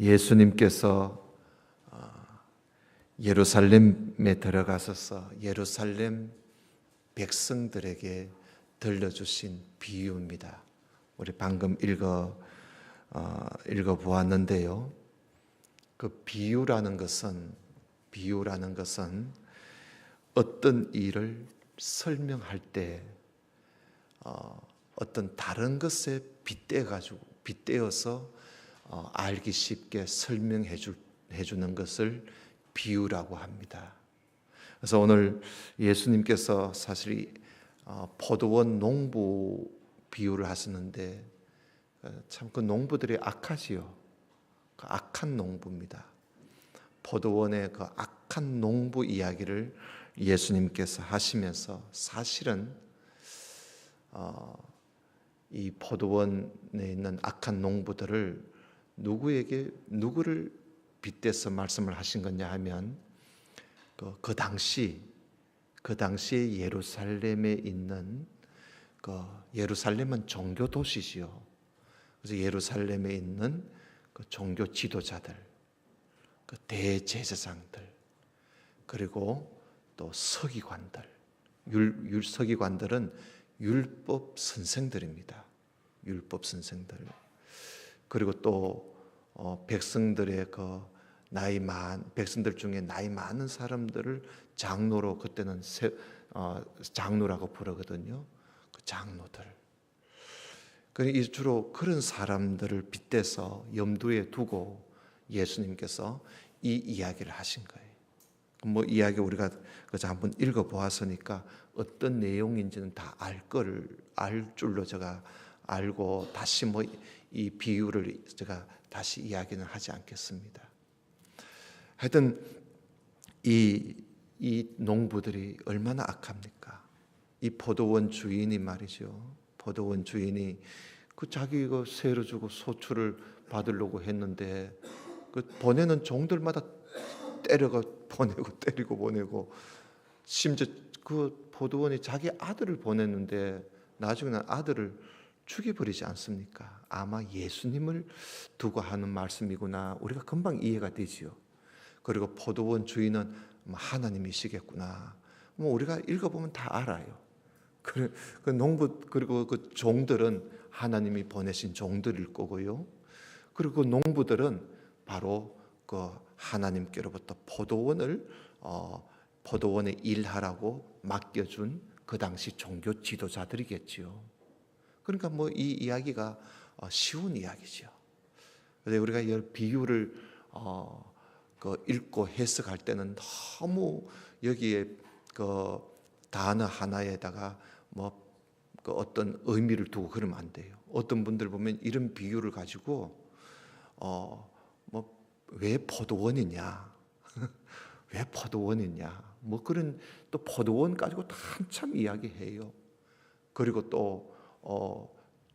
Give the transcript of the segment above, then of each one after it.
예수님께서 예루살렘에 들어가셔서 예루살렘 백성들에게 들려주신 비유입니다. 우리 방금 읽어 보았는데요. 그 비유라는 것은 어떤 일을 설명할 때 어떤 다른 것에 빗대어서 알기 쉽게 설명해 주는 것을 비유라고 합니다. 그래서 오늘 예수님께서 사실 포도원 농부 비유를 하시는데 참 그 농부들이 악하지요. 그 악한 농부입니다. 포도원의 그 악한 농부 이야기를 예수님께서 하시면서 사실은 이 포도원에 있는 악한 농부들을 누구를 빗대서 말씀을 하신 거냐 하면 그 당시에 예루살렘에 있는 예루살렘은 종교 도시지요. 그래서 예루살렘에 있는 그 종교 지도자들, 그 대제사장들, 그리고 또 서기관들, 서기관들은 율법 선생들입니다. 율법 선생들. 그리고 또 백성들의 백성들 중에 나이 많은 사람들을 장로로, 그때는 장로라고 부르거든요. 그 장로들. 주로 그런 사람들을 빗대서 염두에 두고 예수님께서 이 이야기를 하신 거예요. 이야기 우리가 그저 한번 읽어 보았으니까 어떤 내용인지는 다 알 줄로 제가 알고 다시 이 비유를 제가 다시 이야기는 하지 않겠습니다. 하여튼 이 농부들이 얼마나 악합니까? 이 포도원 주인이 말이죠. 포도원 주인이 자기가 세를 주고 소출을 받으려고 했는데 보내는 종들마다 때리고 보내고 심지어 그 포도원이 자기 아들을 보냈는데 나중에는 아들을 죽여버리지 않습니까? 아마 예수님을 두고 하는 말씀이구나. 우리가 금방 이해가 되지요. 그리고 포도원 주인은 하나님이시겠구나. 우리가 읽어보면 다 알아요. 그 농부 그리고 그 종들은 하나님이 보내신 종들일 거고요. 그리고 그 농부들은 바로 그 하나님께로부터 포도원에 일하라고 맡겨준 그 당시 종교 지도자들이겠지요. 그러니까 이 이야기가 쉬운 이야기죠. 그래서 우리가 이 비유를 읽고 해석할 때는 너무 여기에 그 단어 하나에다가 어떤 의미를 두고 그러면 안 돼요. 어떤 분들 보면 이런 비유를 가지고 왜 포도원이냐, 왜 포도원이냐, 그런 또 포도원 가지고 한참 이야기해요. 그리고 또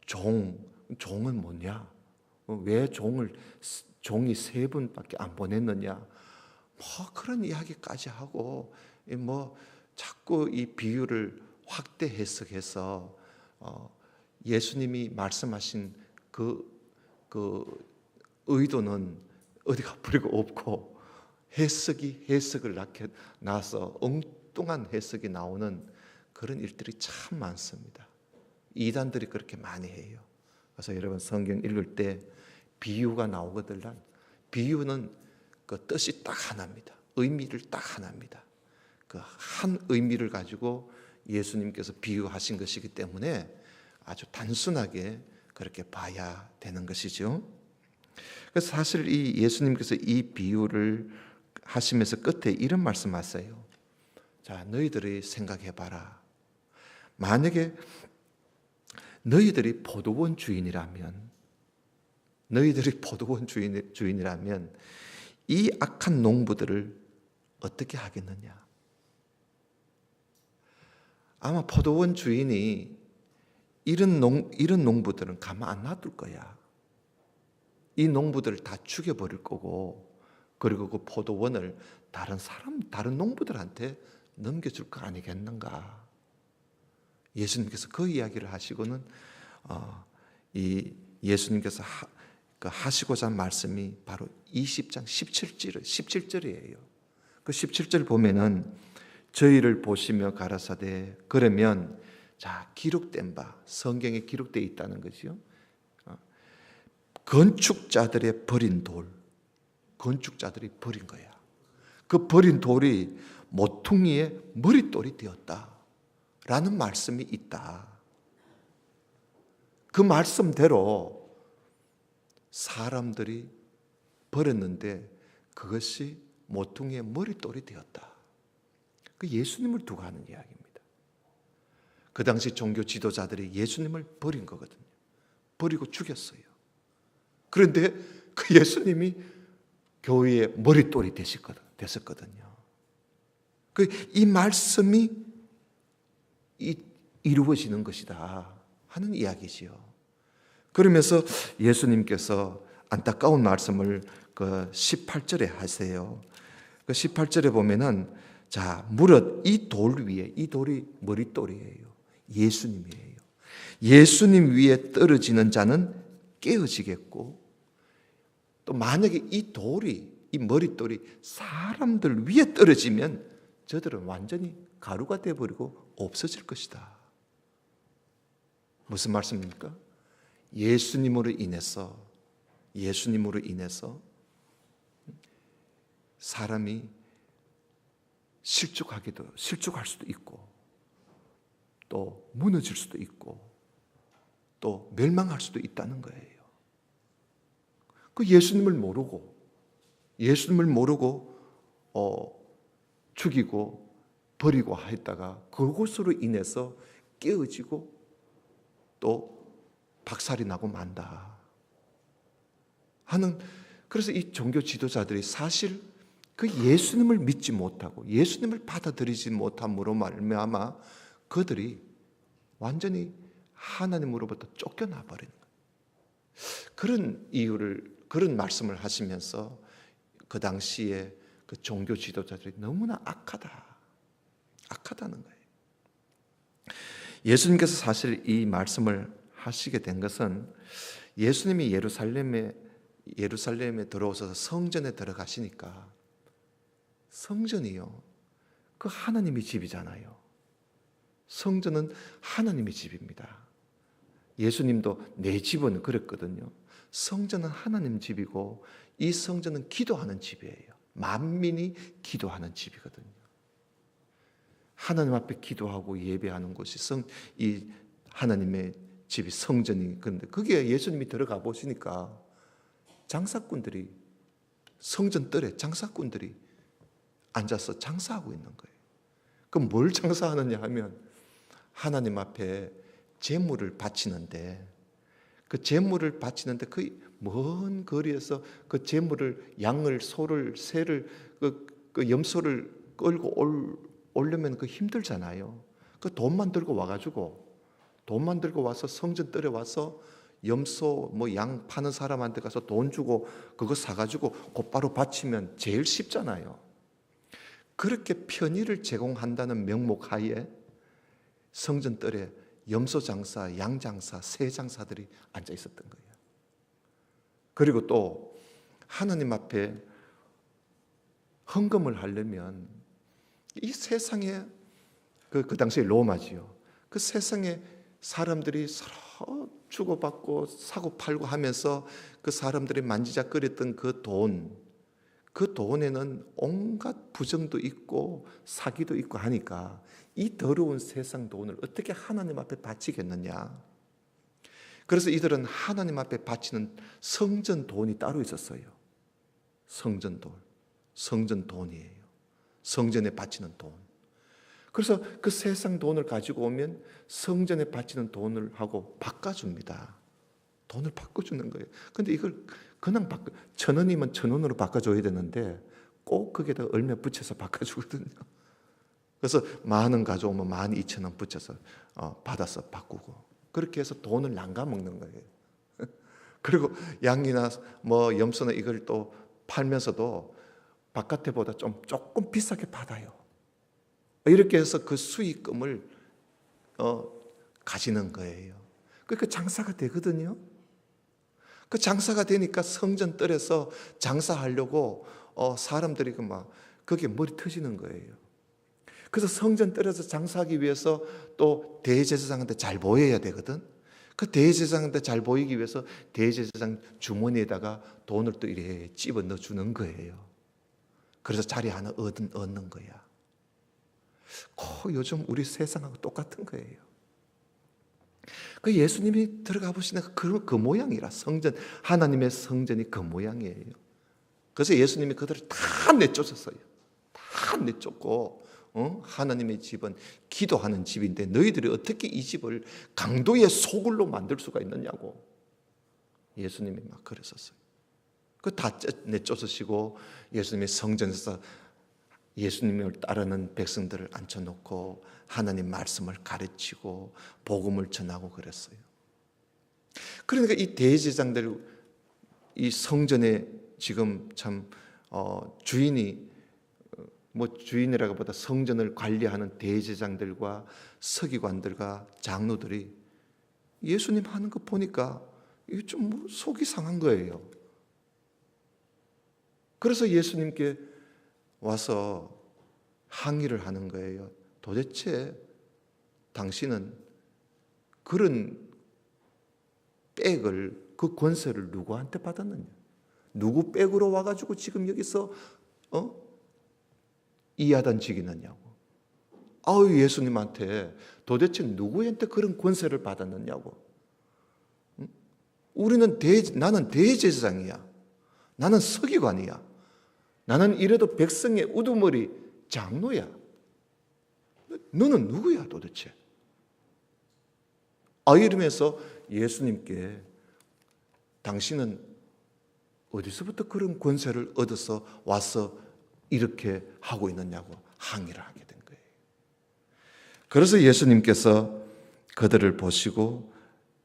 종은 뭐냐, 왜 종이 3분밖에 안 보냈느냐, 그런 이야기까지 하고 자꾸 이 비유를 확대 해석해서 예수님이 말씀하신 그 의도는 어디가 뿌리가 없고 해석을 낳아서 엉뚱한 해석이 나오는 그런 일들이 참 많습니다. 이단들이 그렇게 많이 해요. 그래서 여러분 성경 읽을 때 비유가 나오거든요. 비유는 그 뜻이 딱 하나입니다. 의미를 딱 하나입니다. 그 한 의미를 가지고 예수님께서 비유하신 것이기 때문에 아주 단순하게 그렇게 봐야 되는 것이죠. 그래서 사실 이 예수님께서 이 비유를 하시면서 끝에 이런 말씀하세요. 자, 너희들이 생각해봐라. 만약에 너희들이 포도원 주인이라면 이 악한 농부들을 어떻게 하겠느냐? 아마 포도원 주인이 이런 농부들은 가만 안 놔둘 거야. 이 농부들을 다 죽여버릴 거고, 그리고 그 포도원을 다른 농부들한테 넘겨줄 거 아니겠는가? 예수님께서 그 이야기를 하시고는 이 예수님께서 그 하시고자 한 말씀이 바로 20장 17절이에요. 그 17절 보면은 저희를 보시며 가라사대 그러면 자 기록된 바 성경에 기록되어 있다는 것이요. 건축자들의 버린 돌, 건축자들이 버린 거야. 그 버린 돌이 모퉁이의 머릿돌이 되었다라는 말씀이 있다. 그 말씀대로 사람들이 버렸는데 그것이 모퉁이의 머릿돌이 되었다. 그 예수님을 두고 하는 이야기입니다. 그 당시 종교 지도자들이 예수님을 버린 거거든요. 버리고 죽였어요. 그런데 그 예수님이 교회의 머릿돌이 됐었거든요. 이 말씀이 이루어지는 것이다 하는 이야기지요. 그러면서 예수님께서 안타까운 말씀을 그 18절에 하세요. 그 18절에 보면은 자, 무릇 이 돌 위에, 이 돌이 머릿돌이에요. 예수님이에요. 예수님 위에 떨어지는 자는 깨어지겠고, 또 만약에 이 돌이, 이 머릿돌이 사람들 위에 떨어지면 저들은 완전히 가루가 되어버리고 없어질 것이다. 무슨 말씀입니까? 예수님으로 인해서 사람이 실족할 수도 있고, 또 무너질 수도 있고, 또 멸망할 수도 있다는 거예요. 그 예수님을 모르고 죽이고 버리고 했다가 그것으로 인해서 깨어지고 또 박살이 나고 만다 하는, 그래서 이 종교 지도자들이 사실 그 예수님을 믿지 못하고 예수님을 받아들이지 못함으로 말미암아 그들이 완전히 하나님으로부터 쫓겨나 버리는 거예요. 그런 말씀을 하시면서 그 당시에 그 종교 지도자들이 너무나 악하다는 거예요. 예수님께서 사실 이 말씀을 하시게 된 것은 예수님이 예루살렘에 들어오셔서 성전에 들어가시니까, 성전이요, 그 하나님의 집이잖아요. 성전은 하나님의 집입니다. 예수님도 내 집은 그랬거든요. 성전은 하나님 집이고 이 성전은 기도하는 집이에요. 만민이 기도하는 집이거든요. 하나님 앞에 기도하고 예배하는 곳이 이 하나님의 집이 성전이. 그런데 거기에 예수님이 들어가 보시니까 장사꾼들이, 성전 뜰에 장사꾼들이 앉아서 장사하고 있는 거예요. 그럼 뭘 장사하느냐 하면 하나님 앞에 제물을 바치는데, 그 제물을 바치는데 그 먼 거리에서 그 제물을, 양을, 소를, 새를, 그 염소를 끌고 오려면 그 힘들잖아요. 그 돈만 들고 와서 성전 뜰에 와서 염소 양 파는 사람한테 가서 돈 주고 그거 사가지고 곧바로 바치면 제일 쉽잖아요. 그렇게 편의를 제공한다는 명목 하에 성전 뜰에 염소 장사, 양 장사, 새 장사들이 앉아 있었던 거예요. 그리고 또 하나님 앞에 헌금을 하려면 이 세상에 그 당시에 로마지요. 그 세상에 사람들이 서로 주고받고 사고 팔고 하면서 그 사람들이 만지작거렸던 그 돈에는 온갖 부정도 있고 사기도 있고 하니까 이 더러운 세상 돈을 어떻게 하나님 앞에 바치겠느냐. 그래서 이들은 하나님 앞에 바치는 성전 돈이 따로 있었어요. 성전 돈이에요. 성전에 바치는 돈. 그래서 그 세상 돈을 가지고 오면 성전에 바치는 돈을 하고 바꿔줍니다. 돈을 바꿔주는 거예요. 근데 이걸 그냥 1,000원이면 1,000원으로 바꿔줘야 되는데 꼭 거기에다 얼마 붙여서 바꿔주거든요. 그래서 10,000원 가져오면 12,000원 붙여서 받아서 바꾸고, 그렇게 해서 돈을 낭가먹는 거예요. 그리고 양이나 염소나 이걸 또 팔면서도 바깥에보다 조금 비싸게 받아요. 이렇게 해서 그 수익금을 가지는 거예요. 그러니까 장사가 되거든요. 그 장사가 되니까 성전 뜰에서 장사하려고 사람들이 그게 머리 터지는 거예요. 그래서 성전 뜰에서 장사하기 위해서 또 대제사장한테 잘 보여야 되거든. 그 대제사장한테 잘 보이기 위해서 대제사장 주머니에다가 돈을 또 이래 집어 넣어 주는 거예요. 그래서 자리 하나 얻는 거야. 요즘 우리 세상하고 똑같은 거예요. 그 예수님이 들어가 보시니까 그 모양이라, 성전, 하나님의 성전이 그 모양이에요. 그래서 예수님이 그들을 다 내쫓았어요. 다 내쫓고, 하나님의 집은 기도하는 집인데 너희들이 어떻게 이 집을 강도의 소굴로 만들 수가 있느냐고 예수님이 막 그랬었어요. 그 다 내쫓으시고 예수님이 성전에서 예수님을 따르는 백성들을 앉혀놓고 하나님 말씀을 가르치고 복음을 전하고 그랬어요. 그러니까 이 대제사장들, 이 성전에 지금 참 주인이 주인이라기보다 성전을 관리하는 대제사장들과 서기관들과 장로들이 예수님 하는 거 보니까 이게 좀 속이 상한 거예요. 그래서 예수님께 와서 항의를 하는 거예요. 도대체 당신은 그런 백을, 그 권세를 누구한테 받았느냐? 누구 백으로 와가지고 지금 여기서 이야단 지기느냐고. 예수님한테 도대체 누구한테 그런 권세를 받았느냐고. 나는 대제사장이야. 나는 서기관이야. 나는 이래도 백성의 우두머리 장로야. 너는 누구야 도대체? 이러면서 예수님께 당신은 어디서부터 그런 권세를 얻어서 와서 이렇게 하고 있느냐고 항의를 하게 된 거예요. 그래서 예수님께서 그들을 보시고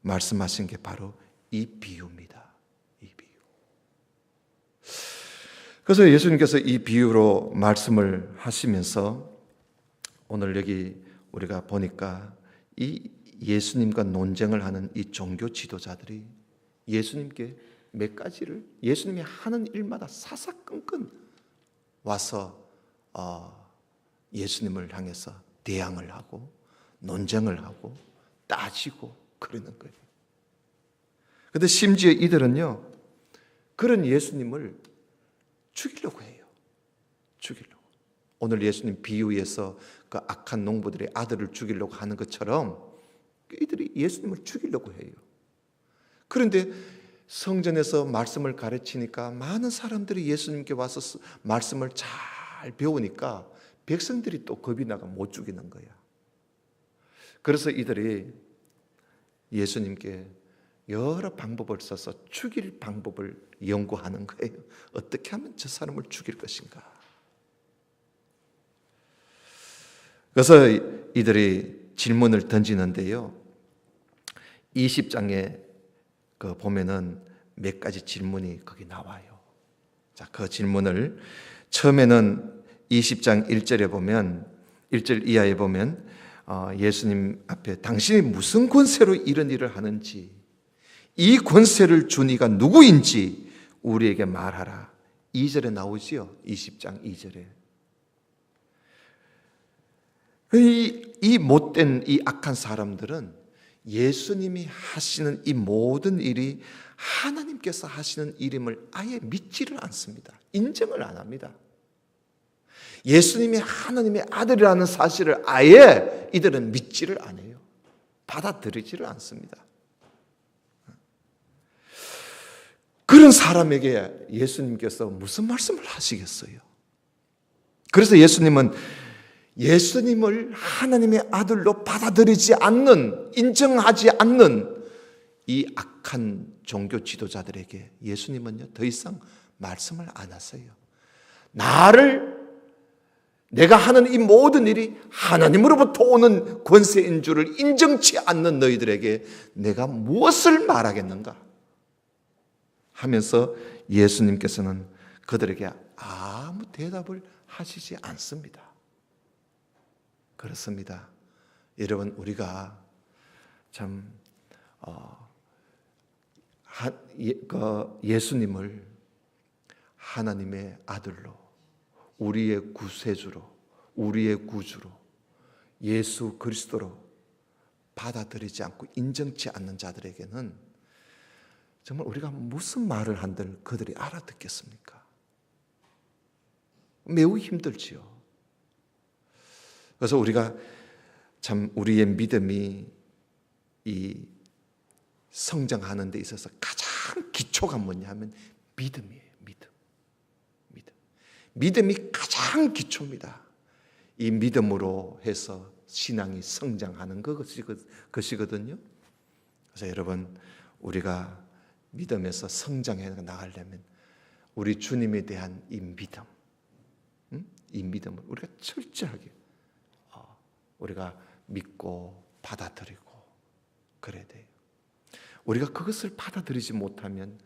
말씀하신 게 바로 이 비유입니다. 이 비유. 그래서 예수님께서 이 비유로 말씀을 하시면서 오늘 여기 우리가 보니까 이 예수님과 논쟁을 하는 이 종교 지도자들이 예수님께 몇 가지를, 예수님이 하는 일마다 사사건건 와서 예수님을 향해서 대항을 하고 논쟁을 하고 따지고 그러는 거예요. 그런데 심지어 이들은요, 그런 예수님을 죽이려고 해요. 죽이려고. 오늘 예수님 비유에서 그 악한 농부들의 아들을 죽이려고 하는 것처럼 이들이 예수님을 죽이려고 해요. 그런데 성전에서 말씀을 가르치니까 많은 사람들이 예수님께 와서 말씀을 잘 배우니까 백성들이 또 겁이 나가 못 죽이는 거야. 그래서 이들이 예수님께 여러 방법을 써서 죽일 방법을 연구하는 거예요. 어떻게 하면 저 사람을 죽일 것인가. 그래서 이들이 질문을 던지는데요, 20장에 보면은 몇 가지 질문이 거기 나와요. 자, 그 질문을 처음에는 20장 1절에 보면, 1절 이하에 보면 예수님 앞에 당신이 무슨 권세로 이런 일을 하는지, 이 권세를 준 이가 누구인지 우리에게 말하라. 2절에 나오지요. 20장 2절에. 이 못된 이 악한 사람들은 예수님이 하시는 이 모든 일이 하나님께서 하시는 일임을 아예 믿지를 않습니다. 인정을 안 합니다. 예수님이 하나님의 아들이라는 사실을 아예 이들은 믿지를 않아요. 받아들이지를 않습니다. 그런 사람에게 예수님께서 무슨 말씀을 하시겠어요? 그래서 예수님은 예수님을 하나님의 아들로 받아들이지 않는, 인정하지 않는 이 악한 종교 지도자들에게 예수님은요, 더 이상 말씀을 안 하세요. 내가 하는 이 모든 일이 하나님으로부터 오는 권세인 줄을 인정치 않는 너희들에게 내가 무엇을 말하겠는가 하면서 예수님께서는 그들에게 아무 대답을 하시지 않습니다. 그렇습니다. 여러분, 우리가 참 예수님을 하나님의 아들로, 우리의 구세주로, 우리의 구주로, 예수 그리스도로 받아들이지 않고 인정치 않는 자들에게는 정말 우리가 무슨 말을 한들 그들이 알아듣겠습니까? 매우 힘들지요. 그래서 우리가 참 우리의 믿음이 이 성장하는 데 있어서 가장 기초가 뭐냐면 믿음이에요. 믿음이 가장 기초입니다. 이 믿음으로 해서 신앙이 성장하는 것이거든요. 그래서 여러분, 우리가 믿음에서 성장해 나가려면 우리 주님에 대한 이 믿음을 우리가 철저하게 우리가 믿고 받아들이고 그래야 돼요. 우리가 그것을 받아들이지 못하면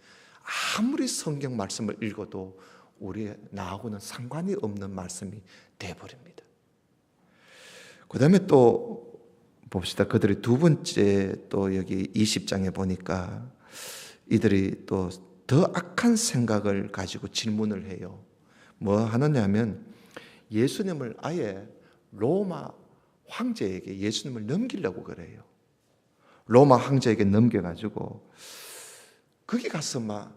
아무리 성경 말씀을 읽어도 나하고는 상관이 없는 말씀이 되어버립니다. 그 다음에 또 봅시다. 그들이 두 번째 또 여기 20장에 보니까 이들이 또 더 악한 생각을 가지고 질문을 해요. 뭐 하느냐면 예수님을 아예 로마 황제에게 예수님을 넘기려고 그래요. 로마 황제에게 넘겨가지고 거기 가서 막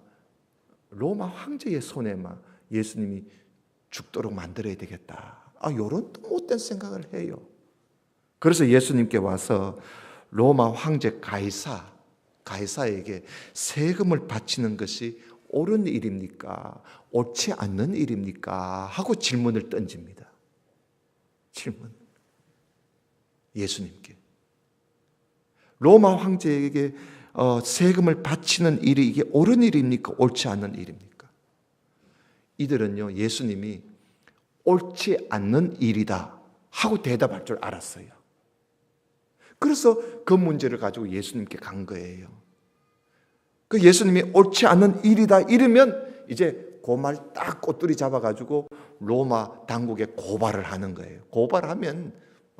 로마 황제의 손에 막 예수님이 죽도록 만들어야 되겠다. 요런 또 못된 생각을 해요. 그래서 예수님께 와서 로마 황제 가이사에게 세금을 바치는 것이 옳은 일입니까? 옳지 않는 일입니까? 하고 질문을 던집니다. 질문. 예수님께. 로마 황제에게 세금을 바치는 일이 이게 옳은 일입니까? 옳지 않는 일입니까? 이들은요, 예수님이 옳지 않는 일이다 하고 대답할 줄 알았어요. 그래서 그 문제를 가지고 예수님께 간 거예요. 그 예수님이 옳지 않는 일이다 이러면 이제 그 말 딱 꼬투리 잡아가지고 로마 당국에 고발을 하는 거예요. 고발하면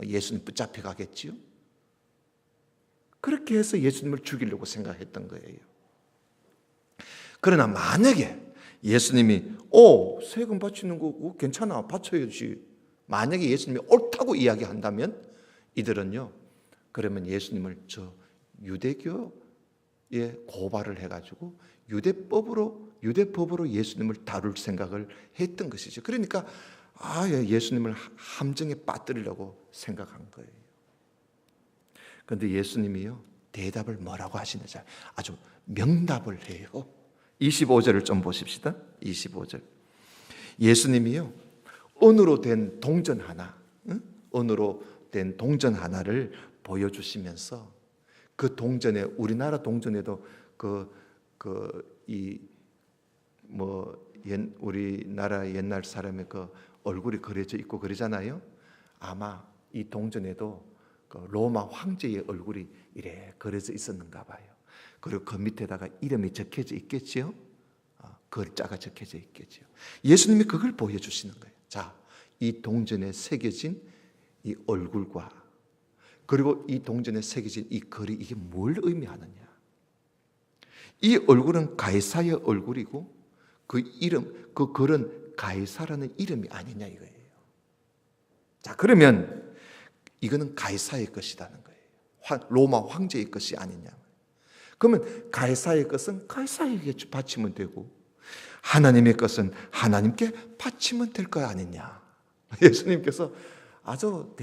예수님 붙잡혀 가겠지요. 그렇게 해서 예수님을 죽이려고 생각했던 거예요. 그러나 만약에 예수님이 세금 바치는 거 괜찮아, 바쳐야지. 만약에 예수님이 옳다고 이야기한다면 이들은요, 그러면 예수님을 저 유대교에 고발을 해가지고 유대법으로 예수님을 다룰 생각을 했던 것이죠. 그러니까 예수님을 함정에 빠뜨리려고 생각한 거예요. 그런데 예수님이요, 대답을 뭐라고 하시는지 아주 명답을 해요. 25절을 좀 보십시다. 25절. 예수님이요, 은으로 된 동전 하나를 보여주시면서 그 동전에, 우리나라 동전에도 우리나라 옛날 사람의 그 얼굴이 그려져 있고 그러잖아요. 아마 이 동전에도 그 로마 황제의 얼굴이 이래 그려져 있었는가 봐요. 그리고 그 밑에다가 이름이 적혀져 있겠지요. 글자가 적혀져 있겠지요. 예수님이 그걸 보여주시는 거예요. 자, 이 동전에 새겨진 이 얼굴과 그리고 이 동전에 새겨진 이 글이 이게 뭘 의미하느냐. 이 얼굴은 가이사의 얼굴이고 그 이름, 그 글은 가이사라는 이름이 아니냐 이거예요. 자, 그러면 이거는 가이사의 것이라는 거예요. 로마 황제의 것이 아니냐. 그러면 가이사의 것은 가이사에게 바치면 되고 하나님의 것은 하나님께 바치면 될 거 아니냐. 예수님께서 아주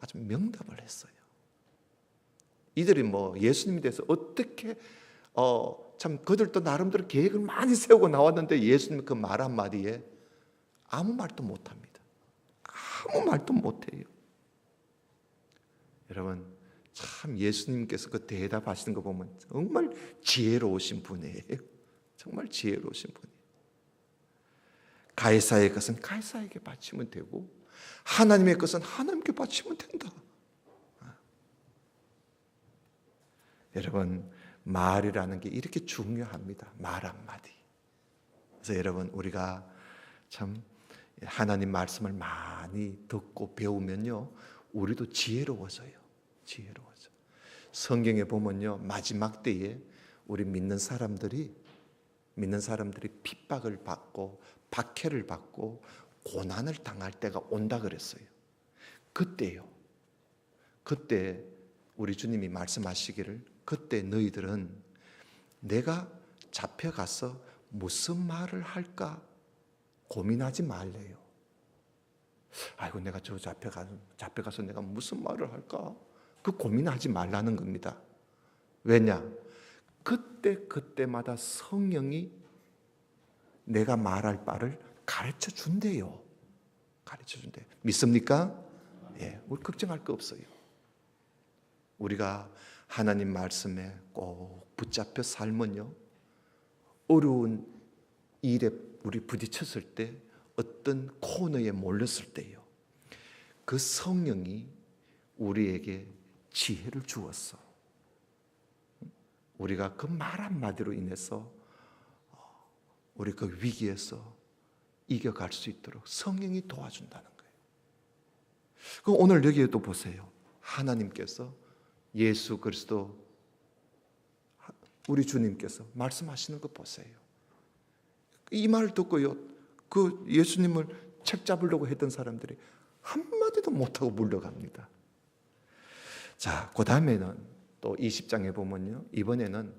아주 명답을 했어요. 이들이 예수님에 대해서 어떻게 참 그들도 나름대로 계획을 많이 세우고 나왔는데 예수님 그 말 한마디에 아무 말도 못합니다. 아무 말도 못해요. 여러분, 참 예수님께서 그 대답하시는 거 보면 정말 지혜로우신 분이에요. 정말 지혜로우신 분이에요. 가이사의 것은 가이사에게 바치면 되고 하나님의 것은 하나님께 바치면 된다. 여러분, 말이라는 게 이렇게 중요합니다. 말 한마디. 그래서 여러분, 우리가 참 하나님 말씀을 많이 듣고 배우면요, 우리도 지혜로워져요. 성경에 보면요, 마지막 때에 우리 믿는 사람들이 핍박을 받고 박해를 받고 고난을 당할 때가 온다 그랬어요. 그때 우리 주님이 말씀하시기를, 그때 너희들은 내가 잡혀가서 무슨 말을 할까 고민하지 말래요. 아이고, 내가 저 잡혀가서 내가 무슨 말을 할까, 그 고민하지 말라는 겁니다. 왜냐? 그때마다 성령이 내가 말할 바를 가르쳐 준대요. 믿습니까? 예, 우리 걱정할 거 없어요. 우리가 하나님 말씀에 꼭 붙잡혀 살면요, 어려운 일에 우리 부딪혔을 때, 어떤 코너에 몰렸을 때요, 그 성령이 우리에게 지혜를 주었어. 우리가 그 말 한마디로 인해서 우리 그 위기에서 이겨갈 수 있도록 성령이 도와준다는 거예요. 그럼 오늘 여기에도 보세요. 하나님께서, 예수 그리스도, 우리 주님께서 말씀하시는 거 보세요. 이 말을 듣고요, 그 예수님을 책 잡으려고 했던 사람들이 한마디도 못하고 물러갑니다. 자, 그 다음에는 또 20장에 보면요, 이번에는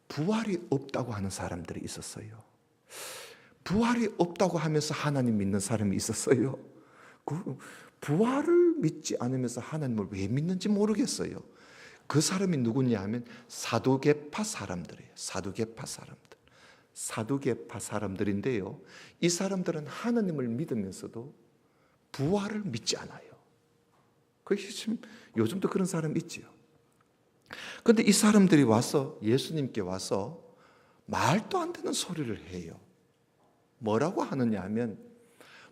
부활이 없다고 하는 사람들이 있었어요. 부활이 없다고 하면서 하나님 믿는 사람이 있었어요. 그 부활을 믿지 않으면서 하나님을 왜 믿는지 모르겠어요. 그 사람이 누구냐 하면 사두개파 사람들이에요. 사두개파 사람들인데요, 이 사람들은 하나님을 믿으면서도 부활을 믿지 않아요. 지금 요즘도 그런 사람 있지요. 그런데 이 사람들이 와서 예수님께 와서 말도 안 되는 소리를 해요. 뭐라고 하느냐 하면,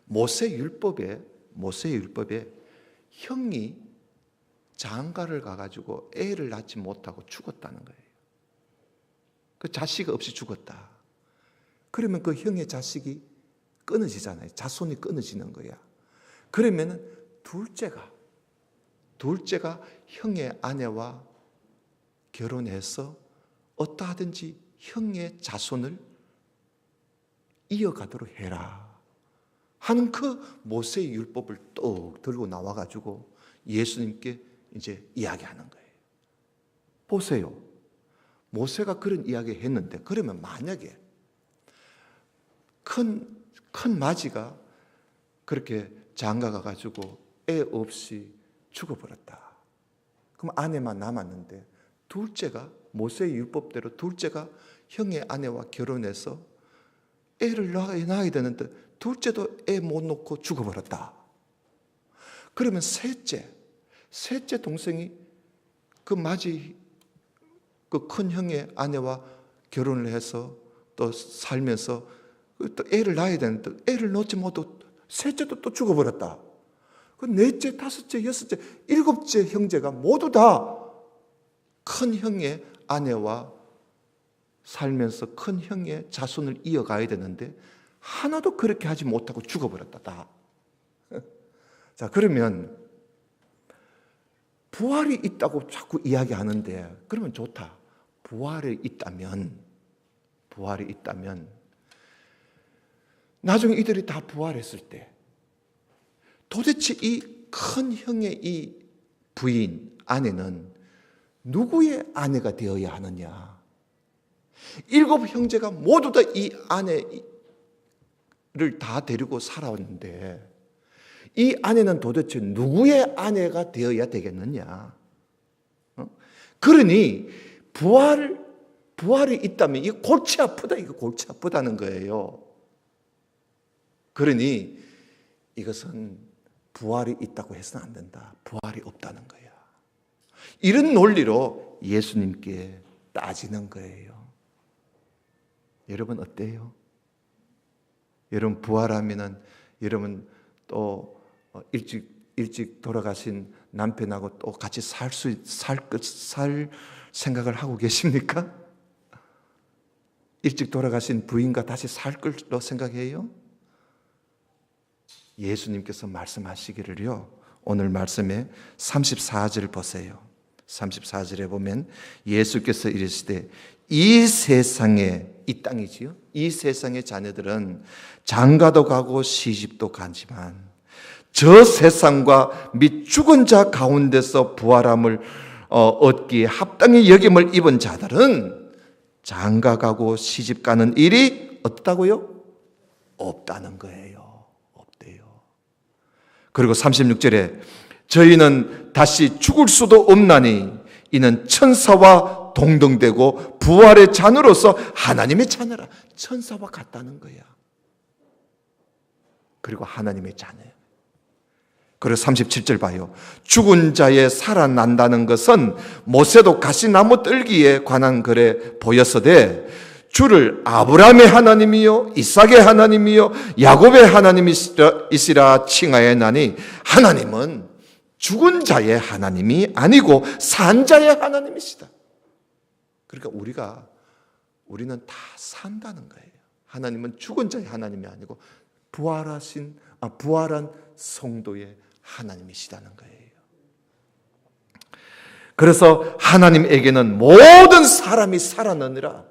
모세율법에 형이 장가를 가가지고 애를 낳지 못하고 죽었다는 거예요. 그 자식 없이 죽었다. 그러면 그 형의 자식이 끊어지잖아요. 자손이 끊어지는 거야. 그러면 둘째가 형의 아내와 결혼해서 어떠하든지 형의 자손을 이어가도록 해라 하는 그 모세의 율법을 또 들고 나와가지고 예수님께 이제 이야기하는 거예요. 보세요. 모세가 그런 이야기 했는데, 그러면 만약에 큰 마지가 그렇게 장가가 가지고 애 없이 죽어버렸다. 그럼 아내만 남았는데, 모세의 율법대로 둘째가 형의 아내와 결혼해서 애를 낳아야 되는데 둘째도 애 못 놓고 죽어버렸다. 그러면 셋째 동생이 그 큰 형의 아내와 결혼을 해서 또 살면서 또 애를 낳아야 되는데 애를 낳지 못하고 셋째도 또 죽어버렸다. 그 넷째, 다섯째, 여섯째, 일곱째 형제가 모두 다 큰 형의 아내와 살면서 큰 형의 자손을 이어가야 되는데 하나도 그렇게 하지 못하고 죽어버렸다. 다. 자, 그러면 부활이 있다고 자꾸 이야기하는데, 그러면 좋다. 부활이 있다면 나중에 이들이 다 부활했을 때 도대체 이 큰 형의 이 부인, 아내는 누구의 아내가 되어야 하느냐? 7 형제가 모두 다 이 아내를 다 데리고 살아왔는데 이 아내는 도대체 누구의 아내가 되어야 되겠느냐? 그러니 부활이 있다면 이게 골치 아프다는 거예요. 그러니 이것은 부활이 있다고 해서는 안 된다. 부활이 없다는 거야. 이런 논리로 예수님께 따지는 거예요. 여러분 어때요? 여러분 부활하면은 여러분 또 일찍 돌아가신 남편하고 또 같이 살 생각을 하고 계십니까? 일찍 돌아가신 부인과 다시 살 걸로 생각해요? 예수님께서 말씀하시기를요, 오늘 말씀에 34절 보세요. 34절에 보면 예수께서 이르시되 이 세상에, 이 땅이지요. 이 세상의 자녀들은 장가도 가고 시집도 가지만 저 세상과 및 죽은 자 가운데서 부활함을 얻기에 합당히 여김을 입은 자들은 장가 가고 시집 가는 일이 없다고요? 없다는 거예요. 없대요. 그리고 36절에 저희는 다시 죽을 수도 없나니 이는 천사와 동등되고 부활의 자녀로서 하나님의 자녀라. 천사와 같다는 거야. 그리고 하나님의 자녀야. 그리고 37절 봐요. 죽은 자의 살아난다는 것은 모세도 가시나무 뜰기에 관한 글에 보였으되 주를 아브라함의 하나님이요 이삭의 하나님이요 야곱의 하나님이시라 칭하였나니 하나님은 죽은 자의 하나님이 아니고 산 자의 하나님이시다. 그러니까 우리는 다 산다는 거예요. 하나님은 죽은 자의 하나님이 아니고 부활한 성도의 하나님이시다는 거예요. 그래서 하나님에게는 모든 사람이 살아나느라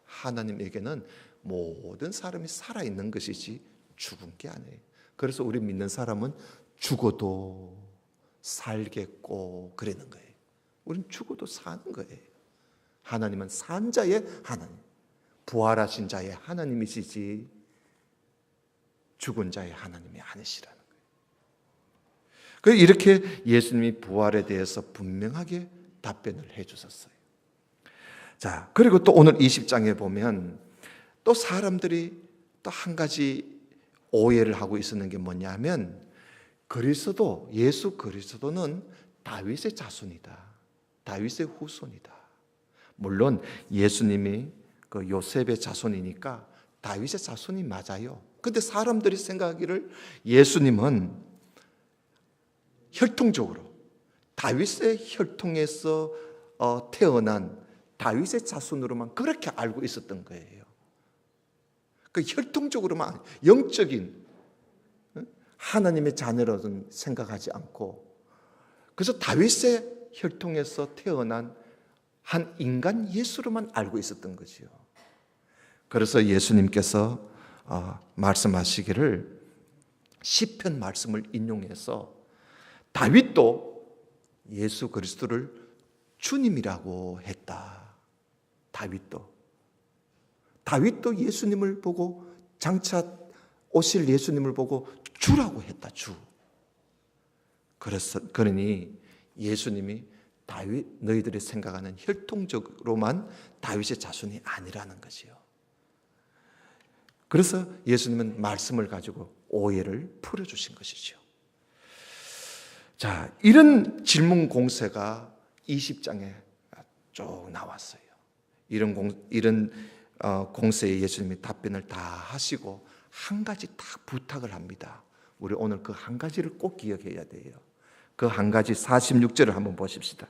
하나님에게는 모든 사람이 살아있는 것이지 죽은 게 아니에요. 그래서 우리 믿는 사람은 죽어도 살겠고 그러는 거예요. 우리는 죽어도 사는 거예요. 하나님은 산 자의 하나님, 부활하신 자의 하나님이시지 죽은 자의 하나님이 아니시라는 거예요. 그래서 이렇게 예수님이 부활에 대해서 분명하게 답변을 해 주셨어요. 자, 그리고 또 오늘 20장에 보면 또 사람들이 또 한 가지 오해를 하고 있었는 게 뭐냐면 예수 그리스도는 다윗의 자손이다. 다윗의 후손이다. 물론 예수님이 그 요셉의 자손이니까 다윗의 자손이 맞아요. 근데 사람들이 생각하기를 예수님은 혈통적으로 다윗의 혈통에서 태어난 다윗의 자손으로만 그렇게 알고 있었던 거예요. 그 혈통적으로만 영적인 하나님의 자녀로는 생각하지 않고 그래서 다윗의 혈통에서 태어난 한 인간 예수로만 알고 있었던 거지요. 그래서 예수님께서 말씀하시기를 시편 말씀을 인용해서 다윗도 예수 그리스도를 주님이라고 했다. 다윗도 예수님을 보고 장차 오실 예수님을 보고 주라고 했다. 주. 그러니 예수님이 다윗 너희들이 생각하는 혈통적으로만 다윗의 자손이 아니라는 거지요. 그래서 예수님은 말씀을 가지고 오해를 풀어주신 것이죠. 자, 이런 질문 공세가 20장에 쭉 나왔어요. 이런 공세에 예수님이 답변을 다 하시고 한 가지 딱 부탁을 합니다. 우리 오늘 그 한 가지를 꼭 기억해야 돼요. 그 한 가지 46절을 한번 보십시다.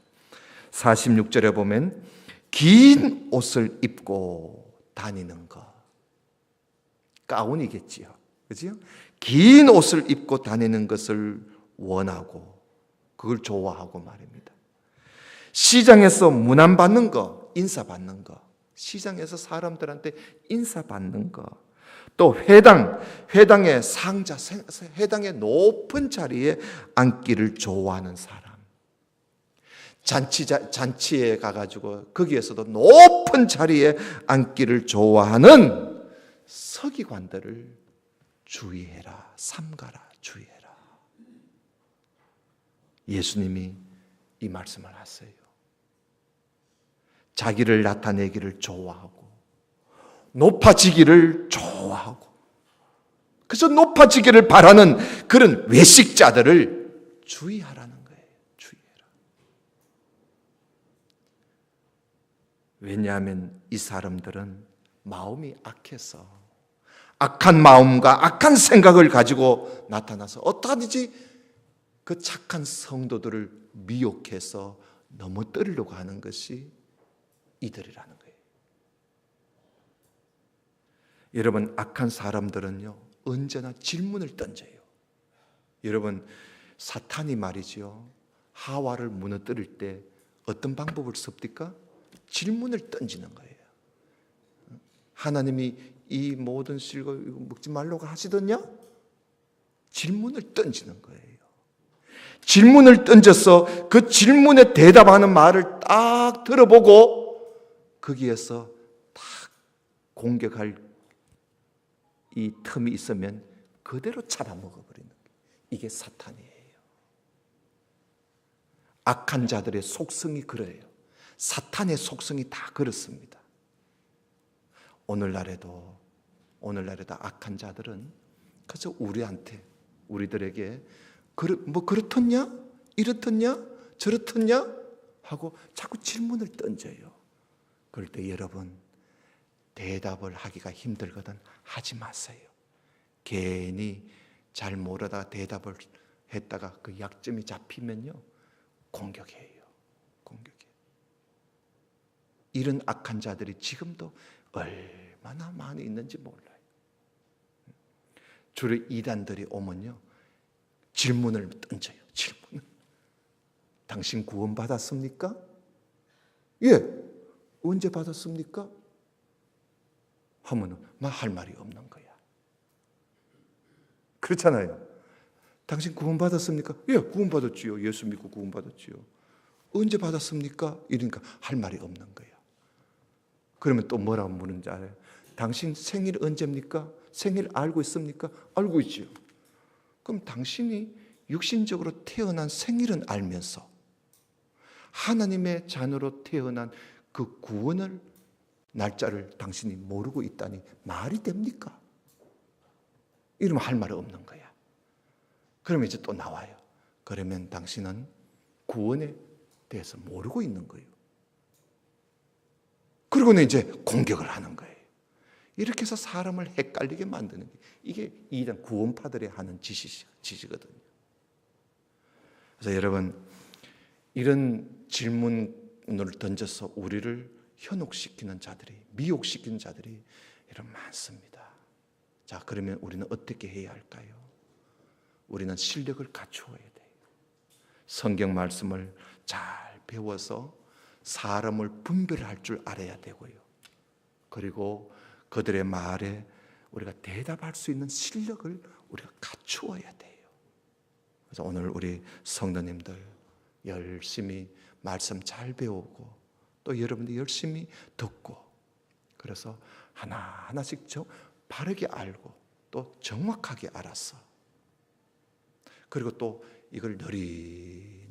46절에 보면 긴 옷을 입고 다니는 것. 가운이겠지요. 그죠? 긴 옷을 입고 다니는 것을 원하고 그걸 좋아하고 말입니다. 시장에서 문안받는 거, 인사받는 거. 시장에서 사람들한테 인사받는 거. 또 회당의 상자, 회당의 높은 자리에 앉기를 좋아하는 사람. 잔치에 가가지고 거기에서도 높은 자리에 앉기를 좋아하는 서기관들을 주의해라, 삼가라, 주의해라. 예수님이 이 말씀을 하세요. 자기를 나타내기를 좋아하고 높아지기를 좋아하고 그래서 높아지기를 바라는 그런 외식자들을 주의하라는 거예요. 주의해라. 왜냐하면 이 사람들은 마음이 악해서 악한 마음과 악한 생각을 가지고 나타나서 어떠하든지 그 착한 성도들을 미혹해서 넘어뜨리려고 하는 것이 이들이라는 거예요. 여러분, 악한 사람들은요 언제나 질문을 던져요. 여러분, 사탄이 말이죠 하와를 무너뜨릴 때 어떤 방법을 씁니까? 질문을 던지는 거예요. 하나님이 이 모든 실과 이거 먹지 말라고 하시더냐? 질문을 던지는 거예요. 질문을 던져서 그 질문에 대답하는 말을 딱 들어보고 거기에서 딱 공격할 이 틈이 있으면 그대로 잡아먹어버리는 거예요. 이게 사탄이에요. 악한 자들의 속성이 그래요. 사탄의 속성이 다 그렇습니다. 오늘날에도 악한 자들은 그래서 우리들에게 뭐 그렇겠냐? 이렇겠냐? 저렇겠냐? 하고 자꾸 질문을 던져요. 그럴 때 여러분 대답을 하기가 힘들거든 하지 마세요. 괜히 잘 모르다가 대답을 했다가 그 약점이 잡히면요 공격해요. 이런 악한 자들이 지금도 얼마나 많이 있는지 몰라요. 주로 이단들이 오면요 질문을 던져요. 질문을. 당신 구원 받았습니까? 예. 언제 받았습니까? 하면은 막 할 말이 없는 거야. 그렇잖아요. 당신 구원 받았습니까? 예, 구원 받았지요. 예수 믿고 구원 받았지요. 언제 받았습니까? 이러니까 할 말이 없는 거야. 그러면 또 뭐라고 묻는지 알아요? 당신 생일 언제입니까? 생일 알고 있습니까? 알고 있지요. 그럼 당신이 육신적으로 태어난 생일은 알면서 하나님의 자녀로 태어난 그 구원을 날짜를 당신이 모르고 있다니 말이 됩니까? 이러면 할 말 없는 거야. 그러면 이제 또 나와요. 그러면 당신은 구원에 대해서 모르고 있는 거예요. 그리고는 이제 공격을 하는 거예요. 이렇게 해서 사람을 헷갈리게 만드는 게 이게 이단 구원파들이 하는 짓이거든요. 그래서 여러분 이런 질문을 던져서 우리를 현혹시키는 자들이 미혹시키는 자들이 이런 많습니다. 자, 그러면 우리는 어떻게 해야 할까요? 우리는 실력을 갖추어야 돼요. 성경 말씀을 잘 배워서 사람을 분별할 줄 알아야 되고요. 그리고 그들의 말에 우리가 대답할 수 있는 실력을 우리가 갖추어야 돼요. 그래서 오늘 우리 성도님들 열심히 말씀 잘 배우고 또 여러분들 열심히 듣고 그래서 하나하나씩 바르게 알고 또 정확하게 알았어. 그리고 또 이걸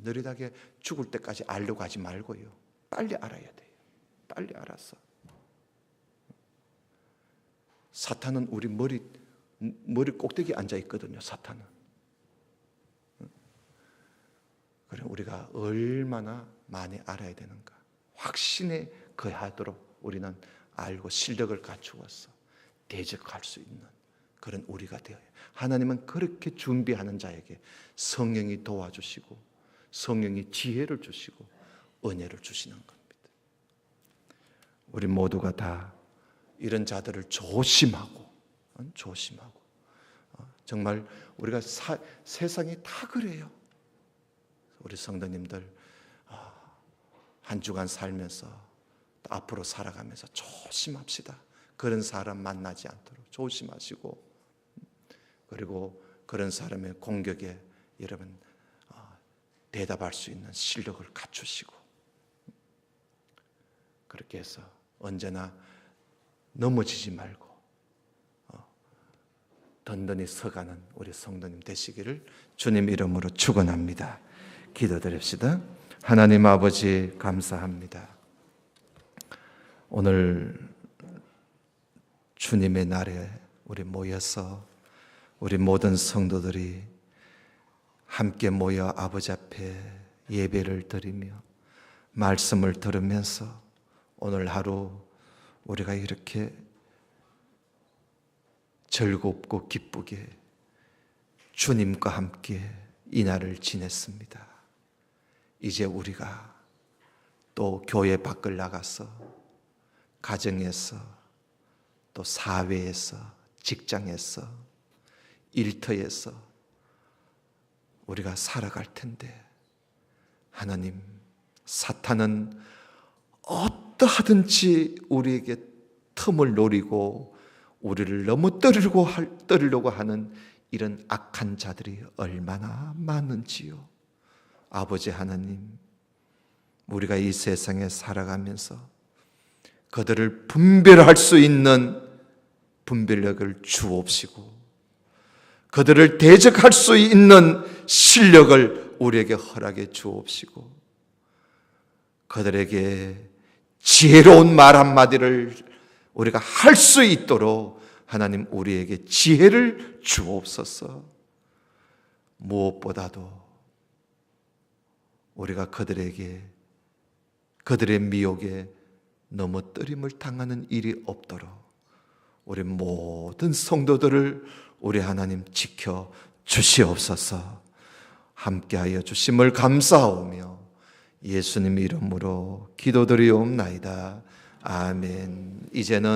느릿하게 죽을 때까지 알려고 하지 말고요. 빨리 알아야 돼요. 빨리 알았어. 사탄은 우리 머리 꼭대기에 앉아 있거든요. 사탄은. 그래 우리가 얼마나 많이 알아야 되는가. 확신에 거하도록 우리는 알고 실력을 갖추어서 대적할 수 있는 그런 우리가 되어요. 하나님은 그렇게 준비하는 자에게 성령이 도와주시고 성령이 지혜를 주시고 은혜를 주시는 겁니다. 우리 모두가 다 이런 자들을 조심하고 정말 우리가 세상이 다 그래요. 우리 성도님들 한 주간 살면서 앞으로 살아가면서 조심합시다. 그런 사람 만나지 않도록 조심하시고 그리고 그런 사람의 공격에 여러분 대답할 수 있는 실력을 갖추시고 그렇게 해서 언제나 넘어지지 말고 든든히 서가는 우리 성도님 되시기를 주님 이름으로 축원합니다. 기도드립시다. 하나님 아버지 감사합니다. 오늘 주님의 날에 우리 모여서 우리 모든 성도들이 함께 모여 아버지 앞에 예배를 드리며 말씀을 들으면서 오늘 하루 우리가 이렇게 즐겁고 기쁘게 주님과 함께 이 날을 지냈습니다. 이제 우리가 또 교회 밖을 나가서 가정에서 또 사회에서 직장에서 일터에서 우리가 살아갈 텐데 하나님 사탄은 어떠하든지 우리에게 틈을 노리고 우리를 너무 떠리려고 하는 이런 악한 자들이 얼마나 많은지요. 아버지 하나님, 우리가 이 세상에 살아가면서 그들을 분별할 수 있는 분별력을 주옵시고 그들을 대적할 수 있는 실력을 우리에게 허락해 주옵시고 그들에게 지혜로운 말 한마디를 우리가 할 수 있도록 하나님 우리에게 지혜를 주옵소서. 무엇보다도 우리가 그들에게 그들의 미혹에 넘어뜨림을 당하는 일이 없도록 우리 모든 성도들을 우리 하나님 지켜 주시옵소서. 함께하여 주심을 감사하오며 예수님 이름으로 기도드리옵나이다. 아멘. 이제는